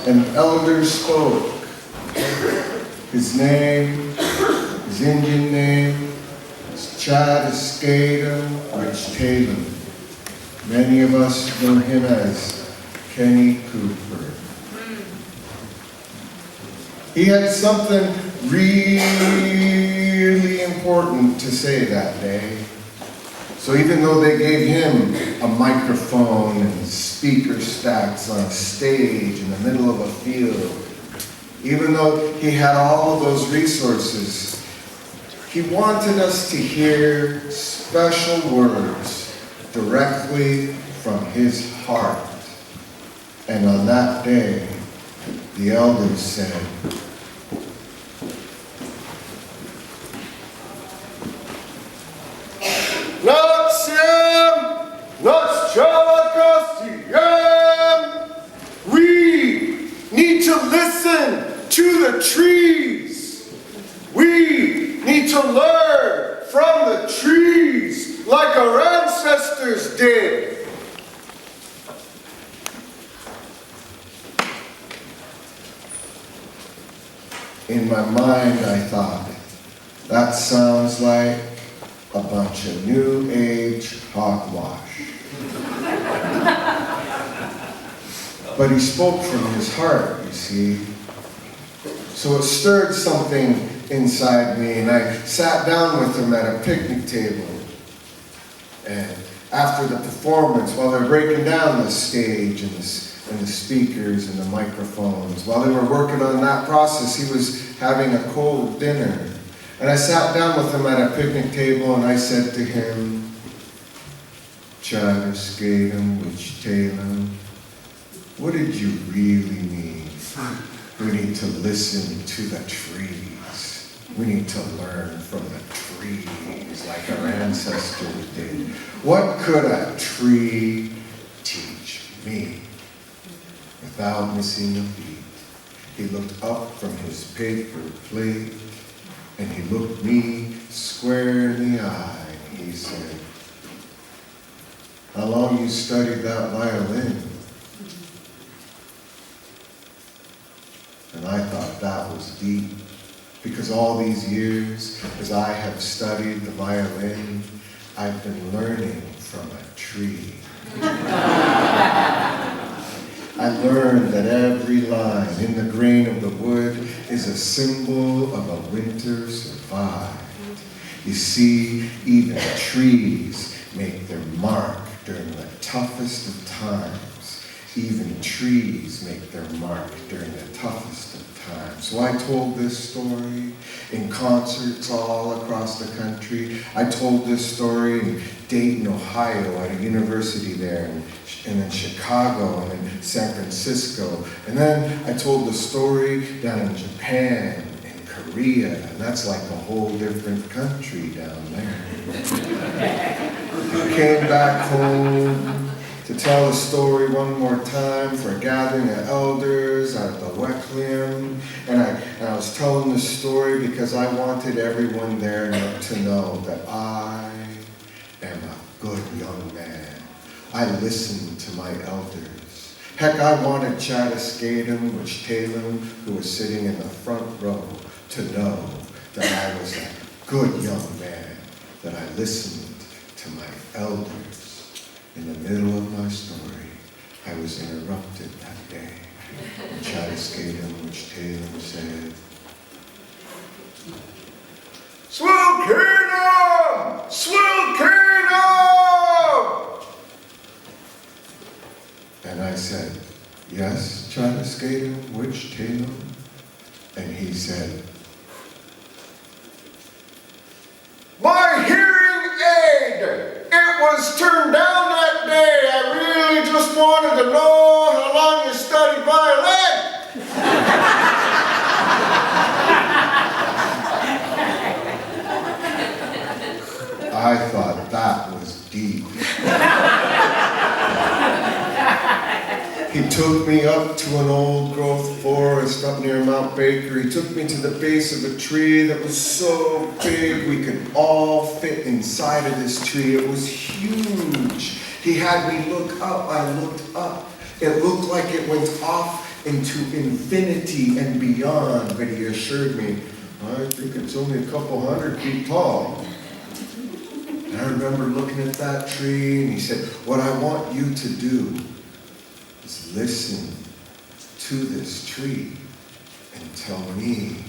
An elder spoke. His name, his Indian name, is Chadaskatum Rich Taylor. Many of us know him as Kenny Cooper. He had something really important to say that day. So even though they gave him a microphone and speaker stacks on a stage in the middle of a field, even though he had all of those resources, he wanted us to hear special words directly from his heart. And on that day, the elders said, we need to listen to the trees. We need to learn from the trees like our ancestors did. In my mind, I thought, that sounds like a bunch of New Age hogwash. But he spoke from his heart, you see. So it stirred something inside me, and I sat down with him at a picnic table. And after the performance, while they're breaking down the stage and the speakers and the microphones, while they were working on that process, he was having a cold dinner. And I sat down with him at a picnic table, and I said to him, Chadaskatum Wichtalam, what did you really mean? We need to listen to the trees. We need to learn from the trees like our ancestors did. What could a tree teach me? Without missing a beat, he looked up from his paper plate and he looked me square in the eye and he said, how long you studied that violin? And I thought that was deep, because all these years, as I have studied the violin, I've been learning from a tree. I learned that every line in the grain of the wood is a symbol of a winter survived. You see, even trees make their mark during the toughest of times. Even trees make their mark during the toughest of times. So I told this story in concerts all across the country. I told this story in Dayton, Ohio, at a university there, and in Chicago, and in San Francisco. And then I told the story down in Japan, and Korea, and that's like a whole different country down there. I came back home to tell the story one more time for a gathering of elders out at the Wecklium. And I was telling the story because I wanted everyone there to know that I am a good young man. I listened to my elders. Heck, I wanted Chadaskatum Wichtalam, who was sitting in the front row, to know that I was a good young man, that I listened to my elders. In the middle of my story, I was interrupted that day. Chadaskatum Wichtalam said, Swil Kanim! Swil Kanim! And I said, yes, Chadaskatum Wichtalam? And he said, my hearing aid! It was turned down that day. I really just wanted to know how long you studied violin. I thought that was deep. He took me up to an old growth forest up near Mount Baker. He took me to the base of a tree that was so big we could all fit inside of this tree. It was huge. He had me look up. I looked up. It looked like it went off into infinity and beyond, but he assured me, I think it's only a couple 100 feet tall. And I remember looking at that tree, and he said, what I want you to do is listen to this tree and tell me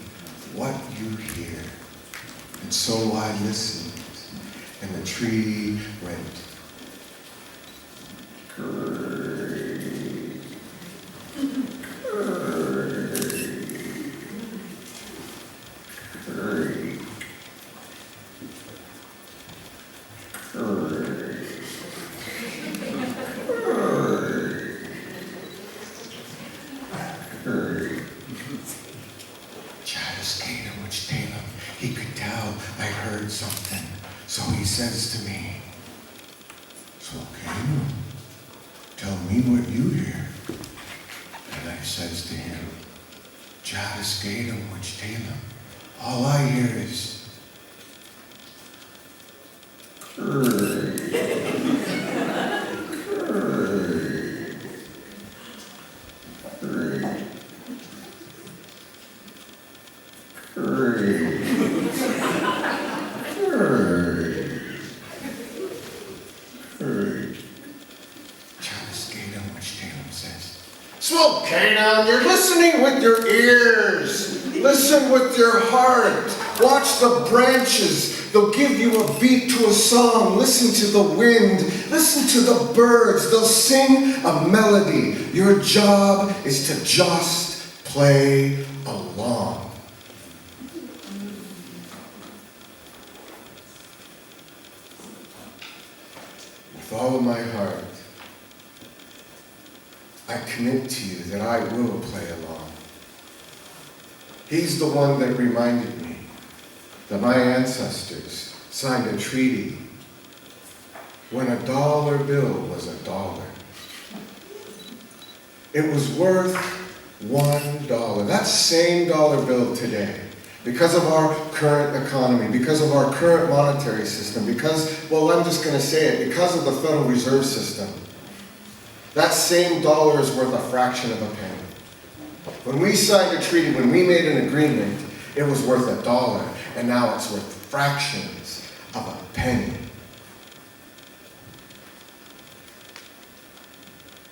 what you hear. And so I listened, and the tree went, "Curry, curry, curry, curry, curry." Chad escaped him, which Tatum, he could tell I heard something. So he says to me, Swil Kanim, tell me what you hear. And I says to him, Chad escaped him, which Tatum, all I hear is, curry, curry, curry, curry. Swil Kanim, you're listening with your ears. Listen with your heart. Watch the branches. They'll give you a beat to a song. Listen to the wind. Listen to the birds. They'll sing a melody. Your job is to just play along. With all of my heart, I commit to you that I will play along. He's the one that reminded me that my ancestors signed a treaty when a dollar bill was $1. It was worth $1. That same dollar bill today, because of our current economy, because of our current monetary system, because, well, I'm just going to say it, because of the Federal Reserve System, that same dollar is worth a fraction of a penny. When we signed a treaty, when we made an agreement, it was worth $1, and now it's worth fractions of a penny.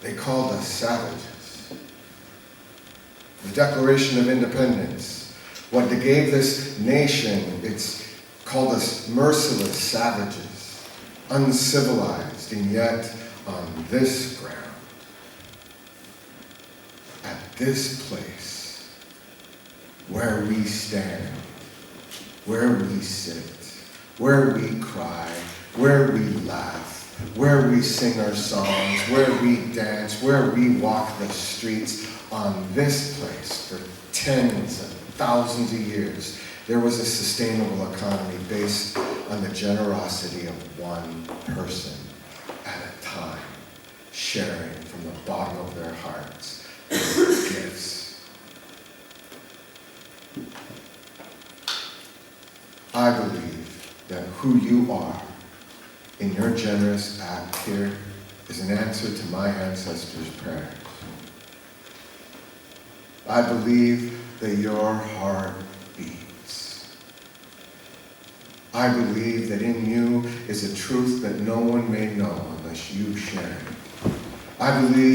They called us savages. The Declaration of Independence, what they gave this nation, it's called us merciless savages, uncivilized, and yet on this ground, at this place, where we stand, where we sit, where we cry, where we laugh, where we sing our songs, where we dance, where we walk the streets, on this place for tens of thousands of years, there was a sustainable economy based on the generosity of one person at a time, sharing from the bottom of their hearts gifts. I believe that who you are in your generous act here is an answer to my ancestors' prayers. I believe that your heart beats. I believe that in you is a truth that no one may know unless you share it. I believe